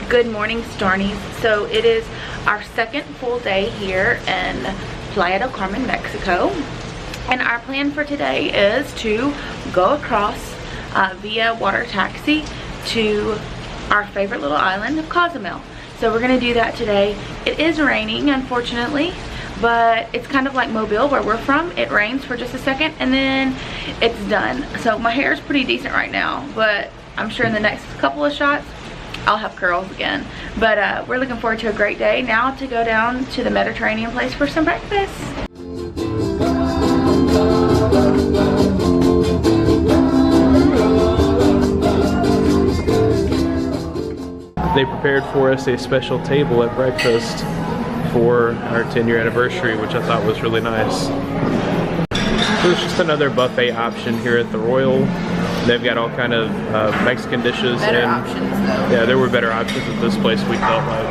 Good morning, Starnies. So it is our second full day here in Playa del Carmen, Mexico. And our plan for today is to go across via water taxi to our favorite little island of Cozumel. So we're gonna do that today. It is raining, unfortunately, but it's kind of like Mobile where we're from. It rains for just a second and then it's done. So my hair is pretty decent right now, but I'm sure in the next couple of shots I'll have curls again. But we're looking forward to a great day now to go down to the Mediterranean place for some breakfast. They prepared for us a special table at breakfast for our 10-year anniversary, which I thought was really nice. So it's just another buffet option here at the Royal. They've got all kind of Mexican dishes. Better options though. Yeah, there were better options at this place, we felt like.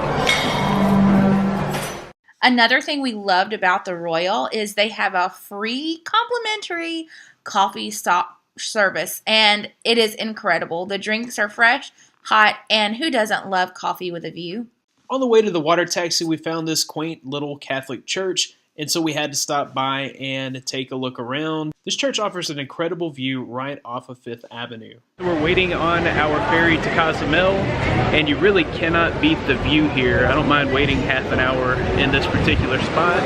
Another thing we loved about the Royal is they have a free complimentary coffee stop service, and it is incredible. The drinks are fresh, hot, and who doesn't love coffee with a view? On the way to the water taxi, we found this quaint little Catholic church, and so we had to stop by and take a look around. This church offers an incredible view right off of 5th Avenue. We're waiting on our ferry to Cozumel, and you really cannot beat the view here. I don't mind waiting half an hour in this particular spot.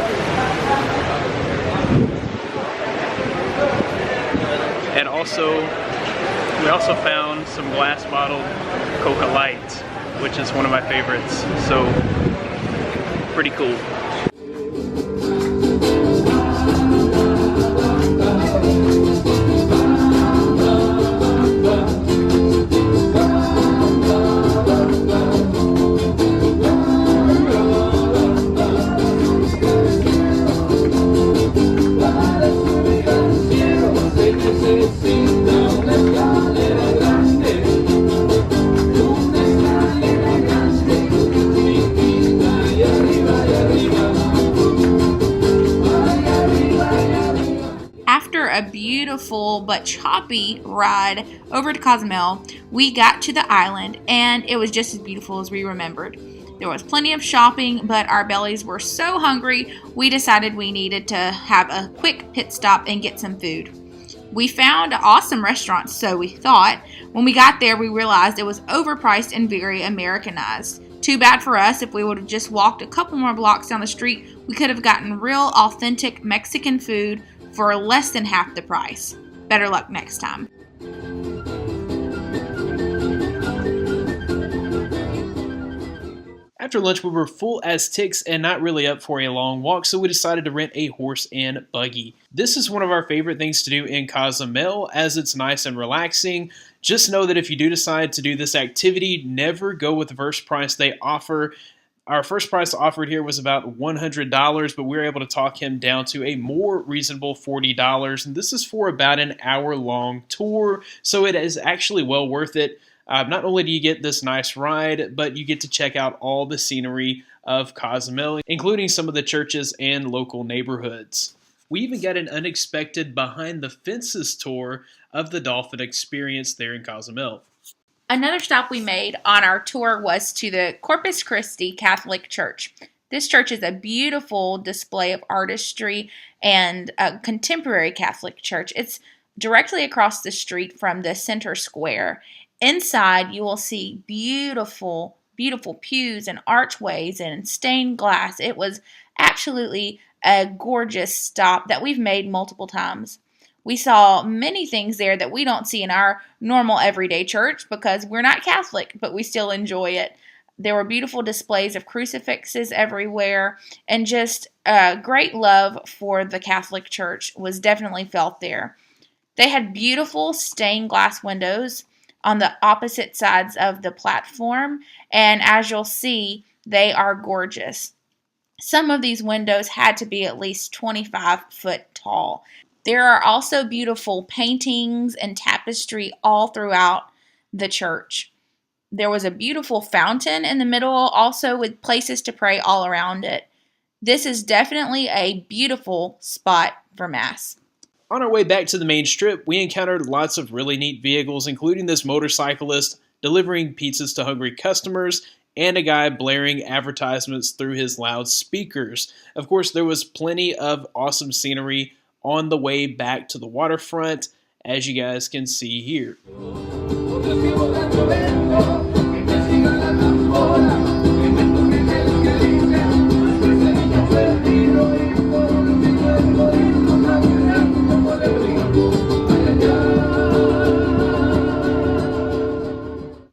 And we also found some glass bottled Coca Light, which is one of my favorites. So, pretty cool. A beautiful but choppy ride over to Cozumel, we got to the island and it was just as beautiful as we remembered. There was plenty of shopping, but our bellies were so hungry we decided we needed to have a quick pit stop and get some food. We found awesome restaurants, so we thought. When we got there, we realized it was overpriced and very Americanized. Too bad for us. If we would have just walked a couple more blocks down the street, we could have gotten real authentic Mexican food for less than half the price. Better luck next time. After lunch, we were full as ticks and not really up for a long walk, so we decided to rent a horse and buggy. This is one of our favorite things to do in Cozumel, as it's nice and relaxing. Just know that if you do decide to do this activity, never go with the first price they offer. Our first price offered here was about $100, but we were able to talk him down to a more reasonable $40. And this is for about an hour-long tour, so it is actually well worth it. Not only do you get this nice ride, but you get to check out all the scenery of Cozumel, including some of the churches and local neighborhoods. We even got an unexpected behind-the-fences tour of the dolphin experience there in Cozumel. Another stop we made on our tour was to the Corpus Christi Catholic Church. This church is a beautiful display of artistry and a contemporary Catholic church. It's directly across the street from the center square. Inside, you will see beautiful, beautiful pews and archways and stained glass. It was absolutely a gorgeous stop that we've made multiple times. We saw many things there that we don't see in our normal everyday church because we're not Catholic, but we still enjoy it. There were beautiful displays of crucifixes everywhere, and just great love for the Catholic Church was definitely felt there. They had beautiful stained glass windows on the opposite sides of the platform, and as you'll see, they are gorgeous. Some of these windows had to be at least 25 foot tall. There are also beautiful paintings and tapestry all throughout the church. There was a beautiful fountain in the middle, also with places to pray all around it. This is definitely a beautiful spot for Mass. On our way back to the main strip, we encountered lots of really neat vehicles, including this motorcyclist delivering pizzas to hungry customers, and a guy blaring advertisements through his loudspeakers. Of course, there was plenty of awesome scenery on the way back to the waterfront, as you guys can see here.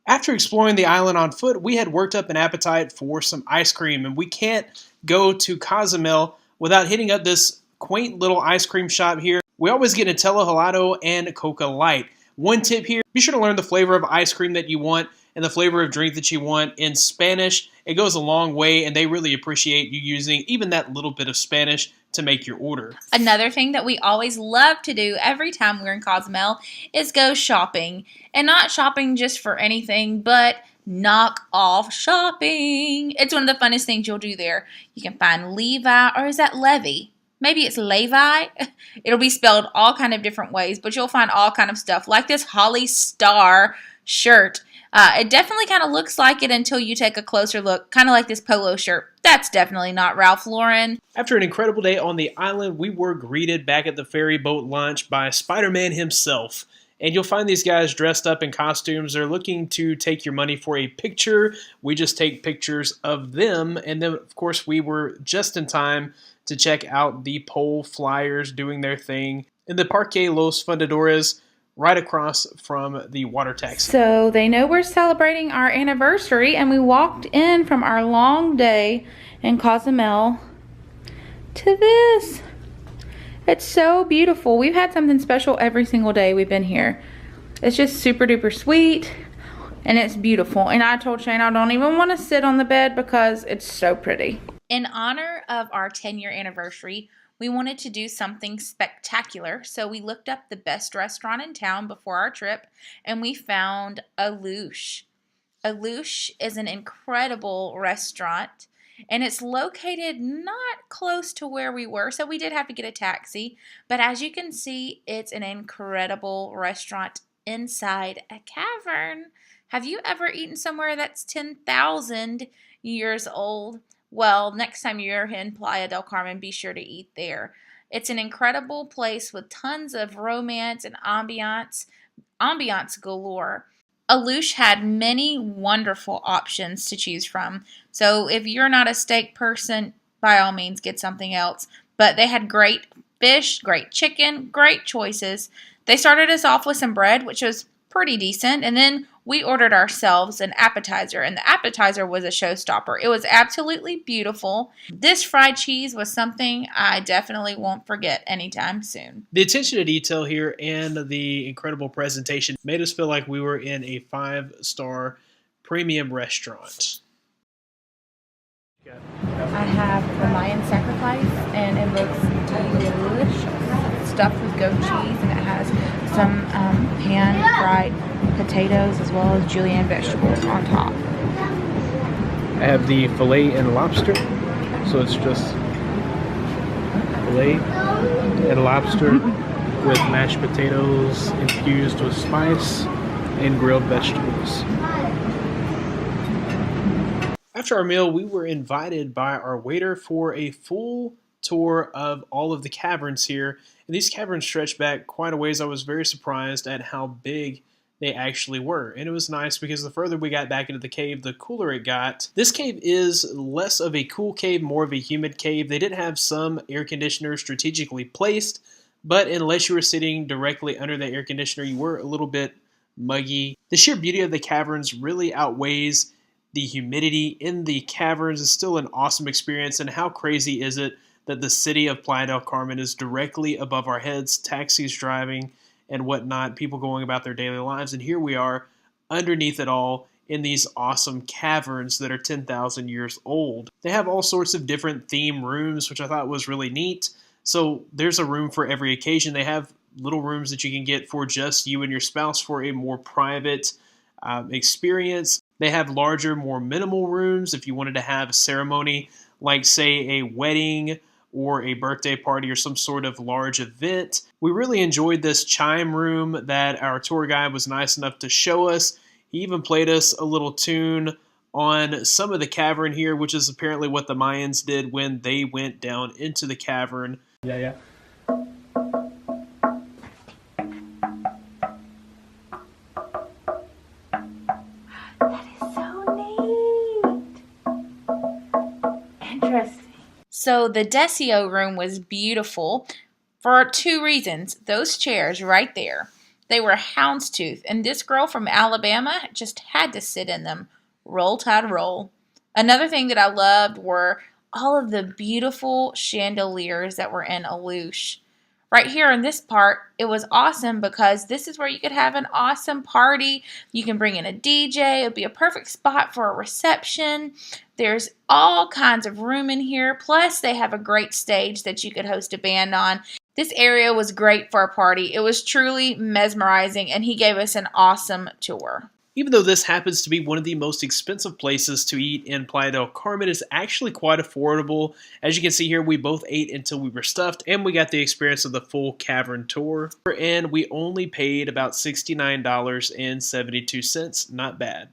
After exploring the island on foot, we had worked up an appetite for some ice cream, and we can't go to Cozumel without hitting up this quaint little ice cream shop here. We always get Nutella Helado and Coca Light. One tip here, be sure to learn the flavor of ice cream that you want and the flavor of drink that you want in Spanish. It goes a long way, and they really appreciate you using even that little bit of Spanish to make your order. Another thing that we always love to do every time we're in Cozumel is go shopping. And not shopping just for anything, but knock off shopping. It's one of the funnest things you'll do there. You can find Levi, or is that Levy? Maybe it's Levi. It'll be spelled all kind of different ways, but you'll find all kind of stuff like this Holly Star shirt. It definitely kind of looks like it until you take a closer look, kind of like this polo shirt. That's definitely not Ralph Lauren. After an incredible day on the island, we were greeted back at the ferry boat launch by SpiderMan himself. And you'll find these guys dressed up in costumes. They're looking to take your money for a picture. We just take pictures of them. And then, of course, we were just in time to check out the pole flyers doing their thing in the Parque Los Fundadores, right across from the water taxi. So they know we're celebrating our anniversary, and we walked in from our long day in Cozumel to this. It's so beautiful. We've had something special every single day we've been here. It's just super duper sweet, and it's beautiful. And I told Shane I don't even want to sit on the bed because it's so pretty. In honor of our 10-year anniversary, we wanted to do something spectacular, so we looked up the best restaurant in town before our trip, and we found Alux. Alux is an incredible restaurant, and it's located not close to where we were, so we did have to get a taxi. But as you can see, it's an incredible restaurant inside a cavern. Have you ever eaten somewhere that's 10,000 years old? Well, next time you're in Playa del Carmen, be sure to eat there. It's an incredible place with tons of romance and ambiance galore. Alux had many wonderful options to choose from. So if you're not a steak person, by all means get something else. But they had great fish, great chicken, great choices. They started us off with some bread, which was pretty decent. And then we ordered ourselves an appetizer, and the appetizer was a showstopper. It was absolutely beautiful. This fried cheese was something I definitely won't forget anytime soon. The attention to detail here and the incredible presentation made us feel like we were in a 5-star premium restaurant. I have the Mayan sacrifice, and it looks delicious. It's stuffed with goat cheese, and it has some pan-fried potatoes as well as julienne vegetables on top. I have the filet and lobster, so it's just filet and lobster with mashed potatoes infused with spice and grilled vegetables. After our meal, we were invited by our waiter for a full tour of all of the caverns here. And these caverns stretch back quite a ways. I was very surprised at how big they actually were. And it was nice because the further we got back into the cave, the cooler it got. This cave is less of a cool cave, more of a humid cave. They did have some air conditioners strategically placed, but unless you were sitting directly under the air conditioner, you were a little bit muggy. The sheer beauty of the caverns really outweighs the humidity in the caverns. Is still an awesome experience. And how crazy is it that the city of Playa del Carmen is directly above our heads, taxis driving and whatnot, people going about their daily lives. And here we are underneath it all in these awesome caverns that are 10,000 years old. They have all sorts of different theme rooms, which I thought was really neat. So there's a room for every occasion. They have little rooms that you can get for just you and your spouse for a more private experience. They have larger, more minimal rooms if you wanted to have a ceremony, like say a wedding or a birthday party or some sort of large event. We really enjoyed this chime room that our tour guide was nice enough to show us. He even played us a little tune on some of the cavern here, which is apparently what the Mayans did when they went down into the cavern. Yeah. So the Desio room was beautiful for 2 reasons. Those chairs right there, they were houndstooth, and this girl from Alabama just had to sit in them. Roll Tide roll. Another thing that I loved were all of the beautiful chandeliers that were in Alux. Right here in this part, it was awesome because this is where you could have an awesome party. You can bring in a DJ. It would be a perfect spot for a reception. There's all kinds of room in here. Plus, they have a great stage that you could host a band on. This area was great for a party. It was truly mesmerizing, and he gave us an awesome tour. Even though this happens to be one of the most expensive places to eat in Playa del Carmen, it's actually quite affordable. As you can see here, we both ate until we were stuffed, and we got the experience of the full cavern tour. And we only paid about $69.72. Not bad.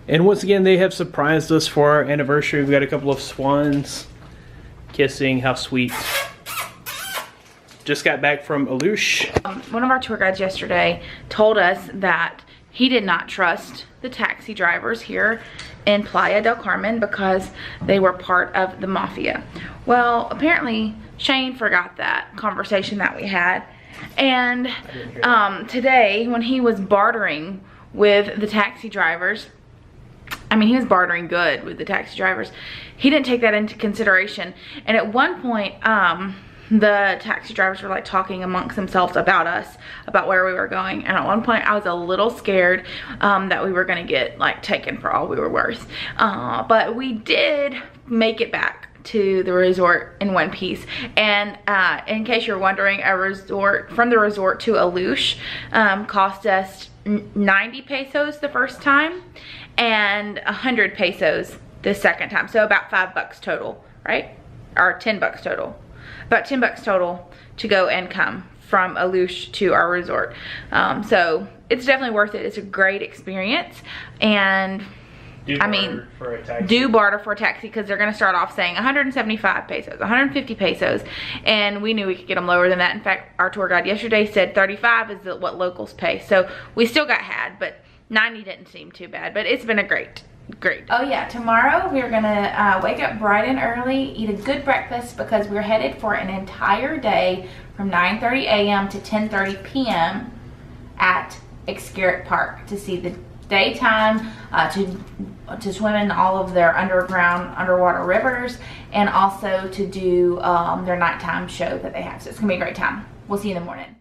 And once again, they have surprised us for our anniversary. We've got a couple of swans kissing. How sweet. Just got back from Alux. One of our tour guides yesterday told us that he did not trust the taxi drivers here in Playa del Carmen because they were part of the mafia. Well, apparently Shane forgot that conversation that we had. And today, when he was bartering with the taxi drivers, I mean, he was bartering good with the taxi drivers. He didn't take that into consideration. And at one point, the taxi drivers were like talking amongst themselves about us, about where we were going. And at one point, I was a little scared that we were going to get like taken for all we were worth. But we did make it back to the resort in one piece. And in case you're wondering, a resort from the resort to Alux cost us 90 pesos the first time and 100 pesos the second time. So about $5 total, right? Or 10 bucks total. About 10 bucks total to go and come from Alux to our resort. So it's definitely worth it. It's a great experience. And do barter for a taxi because they're going to start off saying 175 pesos, 150 pesos, and we knew we could get them lower than that. In fact, our tour guide yesterday said 35 is what locals pay. So we still got had, but 90 didn't seem too bad. But it's been a great. Oh yeah, tomorrow we're gonna wake up bright and early, eat a good breakfast because we're headed for an entire day from 9:30 a.m. to 10:30 p.m. at Xcaret Park to see the daytime, to swim in all of their underwater rivers, and also to do their nighttime show that they have. So it's gonna be a great time. We'll see you in the morning.